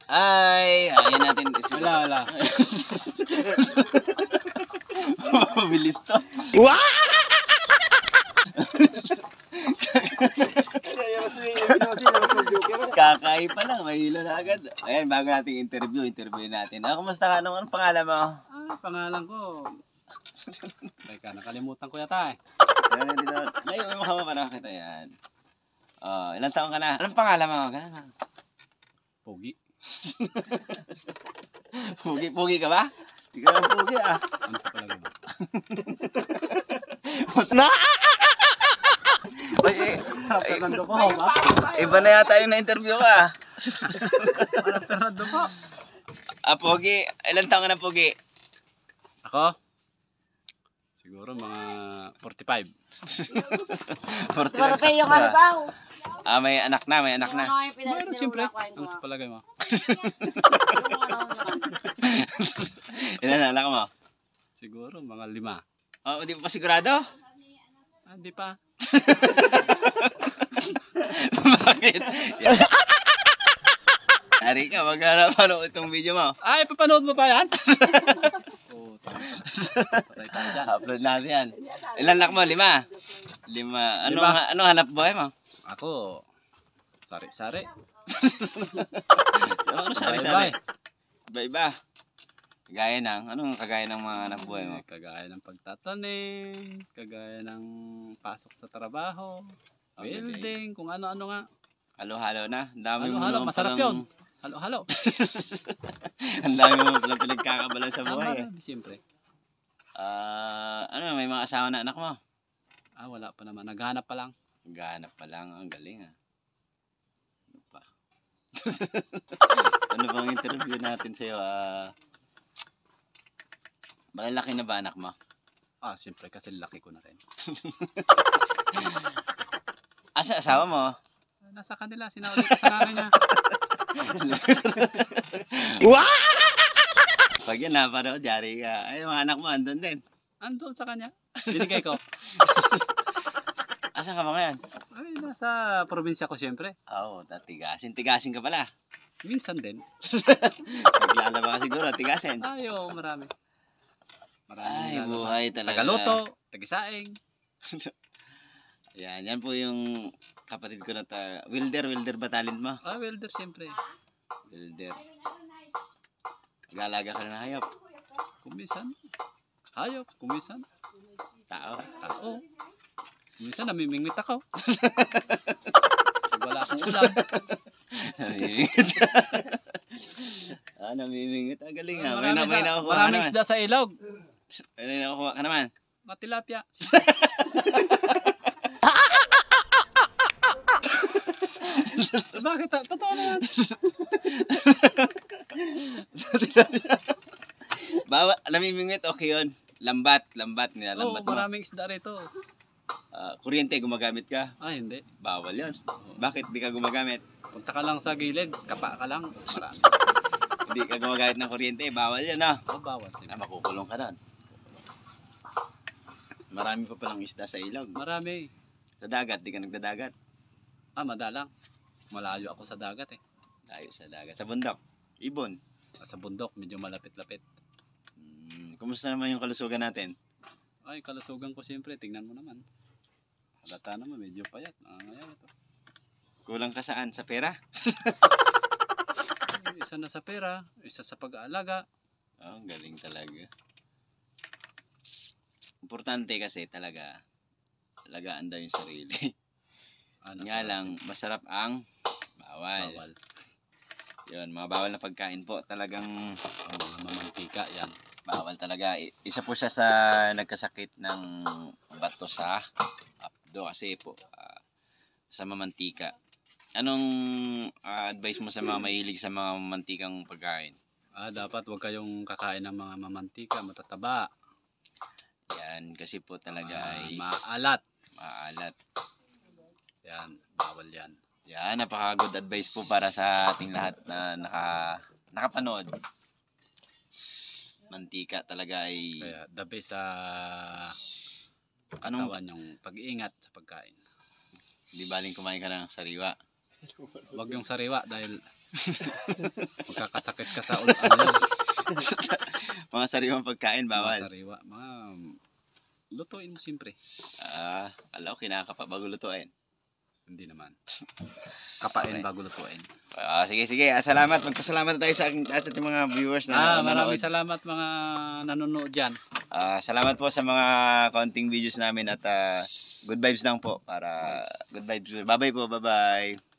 Ay, ayaw natin. Wala. Mabilis to. Kakai pa lang, mahilo na agad. Ayan, bago nating interview natin. Kumusta ka? Anong pangalan mo? Pangalan ko. Teka, nakalimutan ko yata eh. Ayan, dito. Ay, mukha mo parang kita yan. Ilang taon ka na? Anong pangalan mo? Ganun. Pogi. Pugi ka ba? Hindi ka lang pugi ah. Ano sa palagay mo? Fernando po ba? Iba na yata yung na-interview ka. Parang Fernando po. Pogi. Ilang taon ka na, Pogi? Ako? Siguro mga 45. 45 yung ano daw. May anak na. Meron siyempre. Ano sa palagay mo? Ilan na anak mo? Siguro mga 5. Hindi pa sigurado? Hindi pa. Bakit? Ari ka, maghanap itong video mo. Ay, papanood mo pa yan? Patay tayo dyan. Upload natin yan. Ilan anak mo? 5? 5. Anong hanap buhay mo? Ako, sari-sari. Ano sari-sari? Iba-iba. Anong kagaya ng mga anak buhay mo? Kagaya ng pagtatanim, kagaya ng pasok sa trabaho, welding, kung ano-ano nga. Halo-halo na. Halo-halo, masarap yun. Halo-halo. Ang dami mo palang pinagkakabalan sa buhay eh. Siyempre. May mga asawa na anak mo? Wala pa naman. Naghahanap pa lang. Naghahanap pa lang. Ang galing ah. Ano pa? Ano bang interview natin sa'yo? Malalaki na ba anak mo? Siyempre kasi laki ko na rin. Asa asawa mo? Nasa kanila. Sinauli ka sa nanay niya. Pag yan napanood, yari ka. Ay, mga anak mo, andun din. Andun sa kanya. Binigay ko. Asan ka ba ngayon? Ay, nasa probinsya ko siyempre. Tigasin. Tigasin ka pala. Minsan din. Naglalaba ka siguro, tigasin. Marami. Ay, buhay talaga. Tagaluto, tagisaing. Yan po yung kapatid ko na Wilder ba talent mo? Welder siyempre. Wilder. Nag-aalaga ka na ng hayop? Kuminsan. Hayop, kuminsan. Tao. Kuminsan namimingwit ako. Wala akong ulam. Namimingwit. Namimingwit. Galing nga. May nakukuha ka Maraming naman. isda sa ilog. May nakukuha ka naman. Matilapia. Bakit? Totoo na yan. Namimingwit, okay yun. Lambat nilalambat mo. Maraming isda rito. Kuryente, gumagamit ka? Hindi. Bawal yun. Bakit di ka gumagamit? Punta ka lang sa gilid, kapa ka lang. Marami. Hindi ka gumagamit ng kuryente, bawal yun ah. Bawal sila. Makukulong ka doon. Marami pa palang isda sa ilog. Marami. Sa dagat, di ka nagdadagat. Madalang. Malayo ako sa dagat eh. Layo sa dagat. Sa bundok, ibon. Sa bundok, medyo malapit-lapit. Kumusta naman yung kalusugan natin? Kalusugan ko siyempre, tingnan mo naman. Halata naman, medyo payat. Ayan ito. Kulang ka saan? Sa pera? Isa na sa pera, isa sa pag-aalaga. Galing talaga. Importante kasi talaga, alagaan daw yung sarili. Nga lang, masarap ang bawal. Yun, mga bawal na pagkain po. Talagang mga mamantika yan. Bawal talaga. Isa po siya sa nagkasakit ng bato sa abdo kasi po sa mamantika. Anong advice mo sa mga mahilig sa mga mamantikang pagkain? Dapat huwag kayong kakain ng mga mamantika, matataba. Yan, kasi po talaga ay maalat. Yan, bawal yan. Yan, napaka-good advice po para sa ating lahat na nakapanood. Mantika talaga ay kaya the best sa katawan yung pag-iingat sa pagkain. Hindi baling kumain ka ng sariwa. Huwag yung sariwa dahil Magkakasakit ka sa ulo. Ano yan? Mga sariwang pagkain, Mga bawal. sariwa. Lutuin mo siyempre. Alam ko, kinakapa bago lutuin. Hindi naman. Kapain Okay. bago lutuin. Sige. Salamat. Magpasalamat tayo sa ating mga viewers na Maraming nanonood. salamat mga nanonood dyan. Salamat po sa mga konting videos namin at good vibes lang po para good vibes. Bye-bye po. Bye-bye.